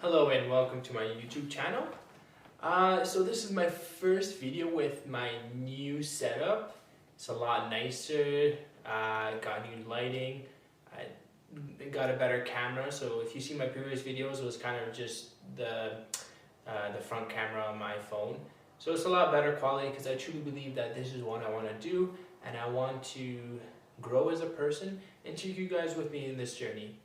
Hello and welcome to my YouTube channel. So this is my first video with my new setup. It's a lot nicer, got new lighting, I got a better camera. So if you see my previous videos, it was kind of just the front camera on my phone. So it's a lot better quality because I truly believe that this is what I want to do and I want to grow as a person and take you guys with me in this journey.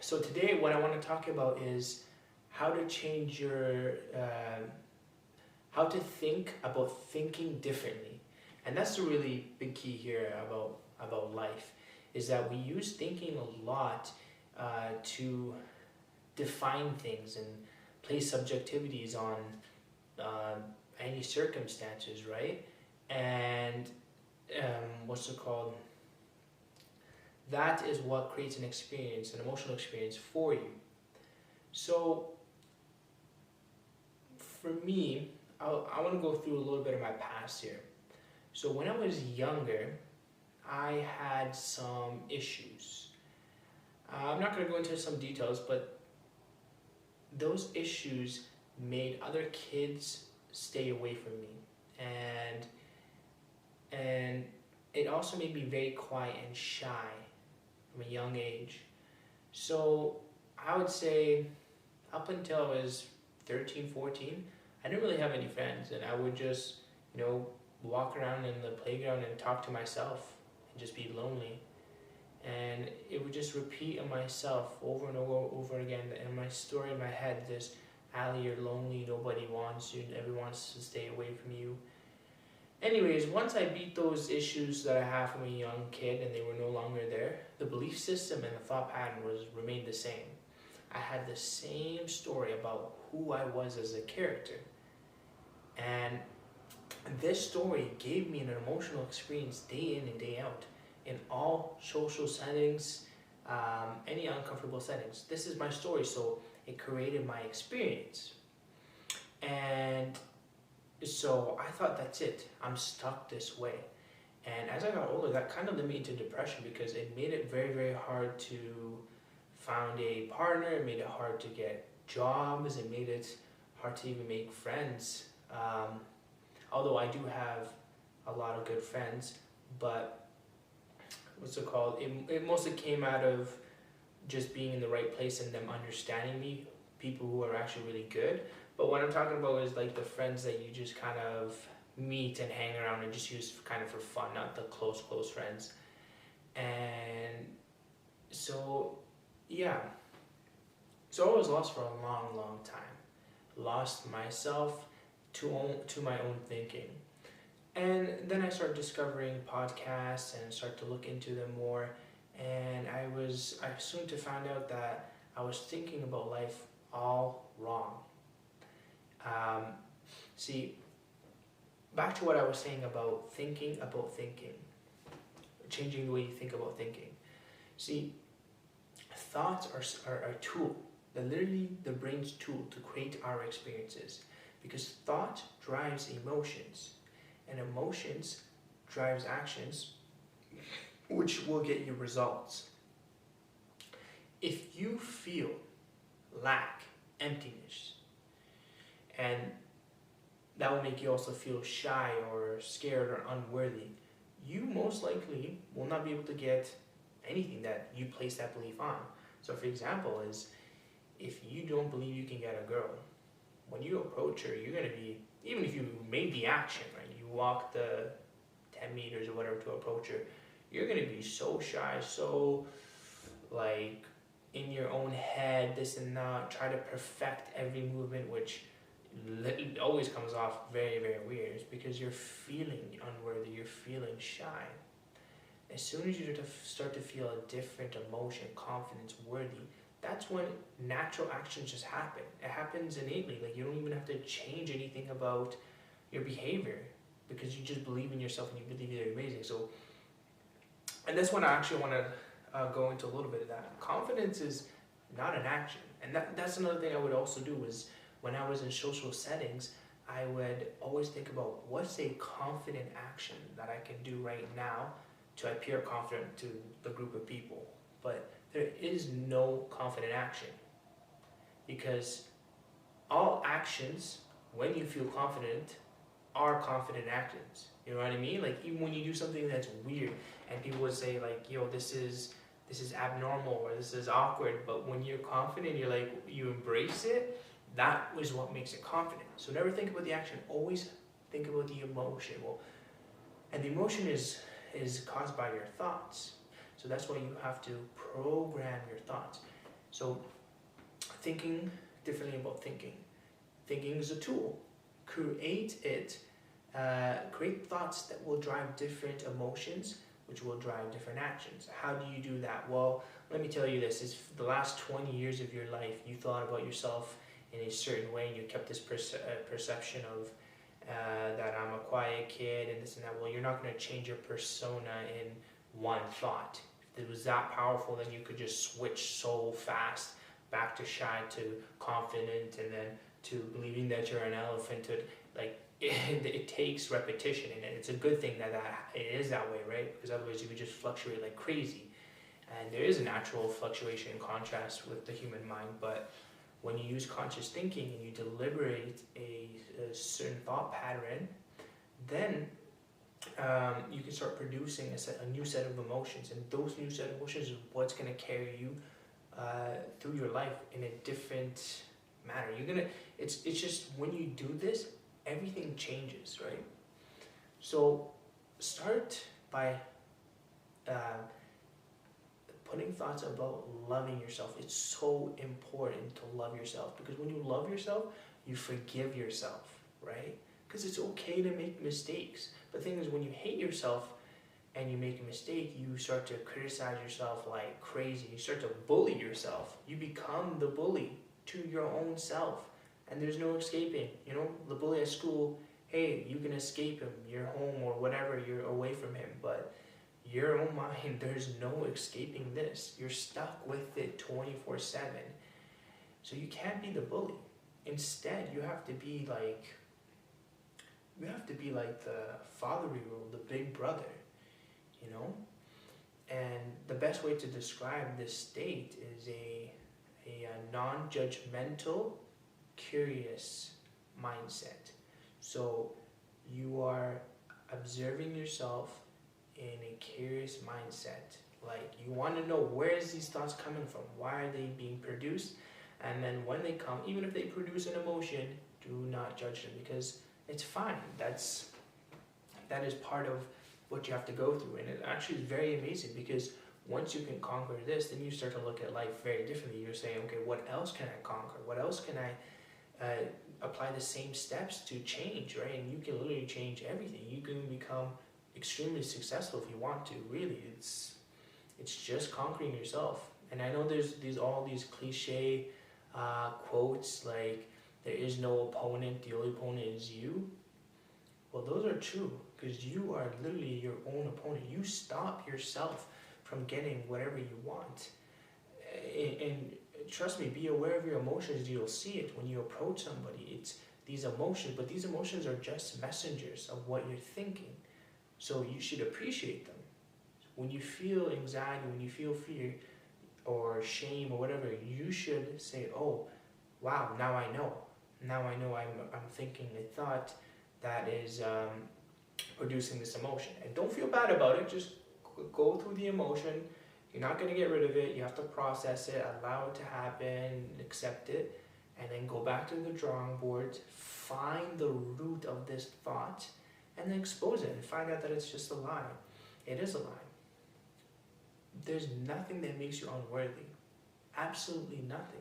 So today what I want to talk about is how to change how to think about thinking differently. And that's the really big key here about life, is that we use thinking a lot to define things and place subjectivities on any circumstances, right? And what's it called? That is what creates an experience, an emotional experience for you. So for me, I want to go through a little bit of my past here. So when I was younger, I had some issues. I'm not going to go into some details, but those issues made other kids stay away from me. And it also made me very quiet and shy from a young age. So I would say up until I was 13, 14, I didn't really have any friends, and I would just, walk around in the playground and talk to myself and just be lonely. And it would just repeat in myself over and over again in my story in my head, this Ali, you're lonely, nobody wants you, everyone wants to stay away from you. Anyways, once I beat those issues that I had from a young kid and they were no longer there, the belief system and the thought pattern remained the same. I had the same story about who I was as a character. And this story gave me an emotional experience day in and day out in all social settings, any uncomfortable settings. This is my story, so it created my experience. And so I thought, that's it, I'm stuck this way. And as I got older, that kind of led me into depression because it made it very, very hard to find a partner. It made it hard to get jobs. It made it hard to even make friends. Although I do have a lot of good friends, but what's it called? It mostly came out of just being in the right place and them understanding me, people who are actually really good. But what I'm talking about is like the friends that you just kind of meet and hang around and just use kind of for fun, not the close friends. And so, yeah. So I was lost for a long, long time. Lost myself to my own thinking. And then I started discovering podcasts and started to look into them more. And I soon to find out that I was thinking about life all wrong. See, back to what I was saying about thinking, changing the way you think about thinking. See, thoughts are a tool, they're literally the brain's tool to create our experiences, because thought drives emotions, and emotions drives actions, which will get you results. If you feel lack, emptiness, and that will make you also feel shy or scared or unworthy, you most likely will not be able to get anything that you place that belief on. So for example is, if you don't believe you can get a girl, when you approach her, you're going to be, even if you made the action, right, you walk the 10 meters or whatever to approach her, you're going to be so shy, so like in your own head, this and that, try to perfect every movement, which always comes off very, very weird. It's because you're feeling unworthy, you're feeling shy. As soon as you start to feel a different emotion, confidence, worthy, that's when natural actions just happen. It happens innately. Like, you don't even have to change anything about your behavior because you just believe in yourself and you believe you're amazing. So, and that's when I actually want to go into a little bit of that. Confidence is not an action. And that's another thing I would also do is, when I was in social settings, I would always think about what's a confident action that I can do right now to appear confident to the group of people. But there is no confident action, because all actions, when you feel confident, are confident actions. You know what I mean? Like even when you do something that's weird and people would say like, yo, this is abnormal or this is awkward, but when you're confident, you're like, you embrace it, that is what makes it confident. So never think about the action, always think about the emotion. Well, and the emotion is caused by your thoughts. So that's why you have to program your thoughts. So thinking differently about thinking. Thinking is a tool. Create it. Create thoughts that will drive different emotions, which will drive different actions. How do you do that? Well, let me tell you this. Is the last 20 years of your life, you thought about yourself in a certain way and you kept this perception of that I'm a quiet kid and this and that. Well, you're not going to change your persona in one thought. If it was that powerful, then you could just switch so fast back to shy to confident and then to believing that you're an elephant to like it takes repetition, and it's a good thing that it is that way, right? Because otherwise you would just fluctuate like crazy, and there is a natural fluctuation in contrast with the human mind. But when you use conscious thinking and you deliberate a certain thought pattern, then you can start producing a new set of emotions, and those new set of emotions is what's going to carry you through your life in a different manner. It's just when you do this, everything changes, right? So start by putting thoughts about loving yourself. It's so important to love yourself, because when you love yourself, you forgive yourself, right? Because it's okay to make mistakes. But the thing is, when you hate yourself and you make a mistake, you start to criticize yourself like crazy. You start to bully yourself. You become the bully to your own self. And there's no escaping. You know, the bully at school, hey, you can escape him. You're home or whatever, you're away from him. But your own mind, there's no escaping this. You're stuck with it 24/7. So you can't be the bully. Instead, you have to be like the fatherly role, the big brother, you know? And the best way to describe this state is a non-judgmental, curious mindset. So you are observing yourself in a curious mindset. Like you want to know, where is these thoughts coming from? Why are they being produced? And then when they come, even if they produce an emotion, do not judge them, because it's fine. That is part of what you have to go through. And it actually is very amazing, because once you can conquer this, then you start to look at life very differently. You're saying, okay, what else can I conquer? What else can I apply the same steps to change, right? And you can literally change everything. You can become extremely successful if you want to. Really, it's just conquering yourself. And I know there's all these cliche quotes like, there is no opponent, the only opponent is you. Well, those are true, because you are literally your own opponent. You stop yourself from getting whatever you want. And trust me, be aware of your emotions. You'll see it when you approach somebody. It's these emotions, but these emotions are just messengers of what you're thinking. So you should appreciate them. When you feel anxiety, when you feel fear or shame or whatever, you should say, oh, wow, now I know. Now I know I'm thinking a thought that is producing this emotion. And don't feel bad about it. Just go through the emotion. You're not going to get rid of it. You have to process it, allow it to happen, accept it, and then go back to the drawing board, find the root of this thought, and then expose it and find out that it's just a lie. It is a lie. There's nothing that makes you unworthy. Absolutely nothing.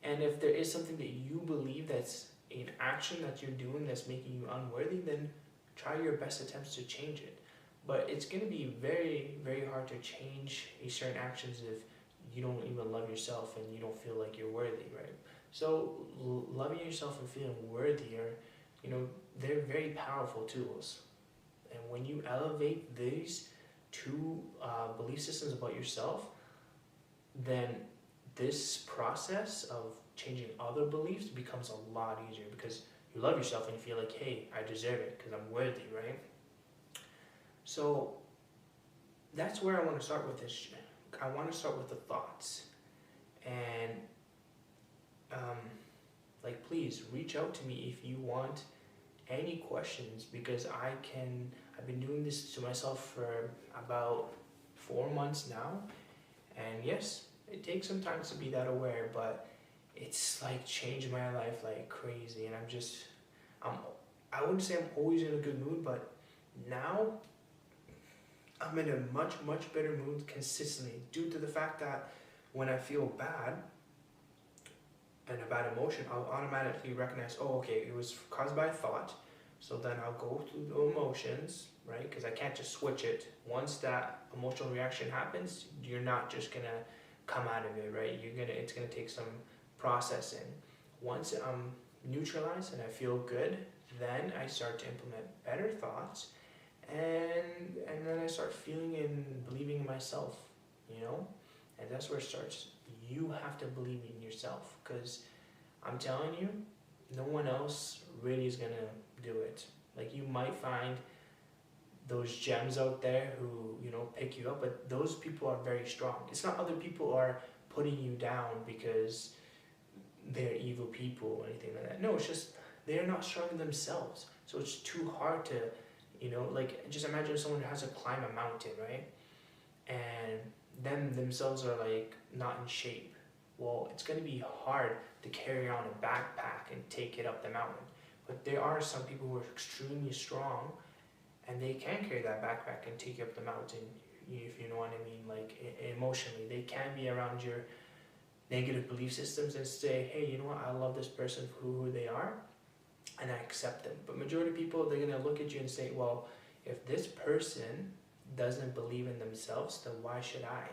And if there is something that you believe that's an action that you're doing that's making you unworthy, then try your best attempts to change it. But it's going to be very, very hard to change certain actions if you don't even love yourself and you don't feel like you're worthy, right? So loving yourself and feeling worthy are, they're very powerful tools. And when you elevate these two belief systems about yourself, then this process of changing other beliefs becomes a lot easier, because you love yourself and you feel like, hey, I deserve it because I'm worthy, right? So that's where I want to start with this I want to start with the thoughts, and like, please reach out to me if you want any questions, because I've been doing this to myself for about 4 months now, and yes, it takes some time to be that aware, but it's like changed my life like crazy, and I'm I wouldn't say I'm always in a good mood, but now I'm in a much better mood consistently, due to the fact that when I feel bad and a bad emotion, I'll automatically recognize, oh, okay, it was caused by a thought. So then I'll go through the emotions, right? Because I can't just switch it. Once that emotional reaction happens, you're not just gonna come out of it, right? It's gonna take some processing. Once I'm neutralized and I feel good, then I start to implement better thoughts, and then I start feeling and believing in myself, you know? And that's where it starts. You have to believe in yourself, because I'm telling you, no one else really is gonna do it. Like, you might find those gems out there who, you know, pick you up, but those people are very strong. It's not other people are putting you down because they're evil people or anything like that. No, it's just they're not strong themselves. So it's too hard to, you know, like, just imagine someone who has to climb a mountain, right? And them themselves are like not in shape. Well, it's going to be hard to carry on a backpack and take it up the mountain. But there are some people who are extremely strong, and they can carry that backpack and take you up the mountain, if you know what I mean. Like, emotionally, they can be around your negative belief systems and say, hey, you know what, I love this person for who they are, and I accept them. But majority of people, they're going to look at you and say, well, if this person doesn't believe in themselves, then why should I?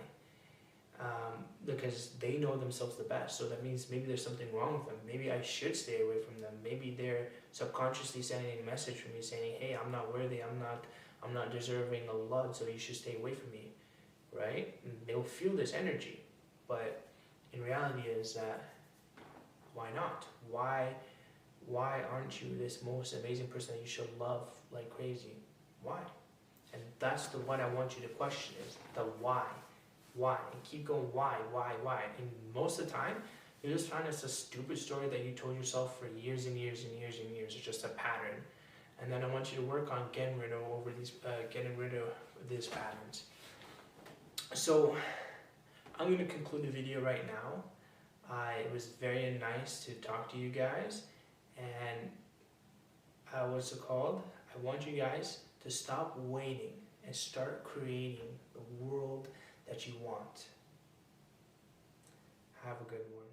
Because they know themselves the best. So that means maybe there's something wrong with them. Maybe I should stay away from them. Maybe they're subconsciously sending a message from me saying, hey, I'm not worthy, I'm not deserving of love, so you should stay away from me, right? And they'll feel this energy. But in reality is that, why not? Why aren't you this most amazing person that you should love like crazy? Why? And that's the what I want you to question, is the why. Why? And keep going, why? And most of the time, you're just finding it's a stupid story that you told yourself for years and years and years and years. It's just a pattern. And then I want you to work on getting rid of these patterns. So I'm going to conclude the video right now. It was very nice to talk to you guys. And what's it called? I want you guys to stop waiting and start creating the world that you want. Have a good one.